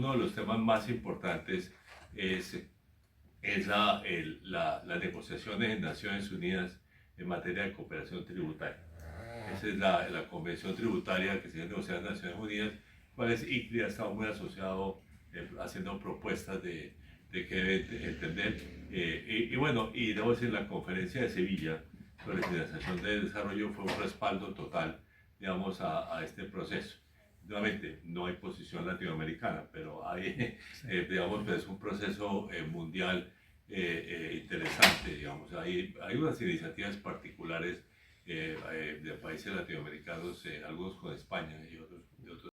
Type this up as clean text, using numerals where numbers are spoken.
uno de los temas más importantes es las negociaciones en Naciones Unidas en materia de cooperación tributaria. Esa es la convención tributaria que se negocia en Naciones Unidas, cual es ICRI ha estado muy asociado haciendo propuestas de que debe entender. Y bueno, y debo decir, la conferencia de Sevilla sobre financiación de desarrollo fue un respaldo total, digamos, a este proceso. Nuevamente, no hay posición latinoamericana, pero hay, digamos, es un proceso mundial interesante, digamos. Hay unas iniciativas particulares de países latinoamericanos, algunos con España y otros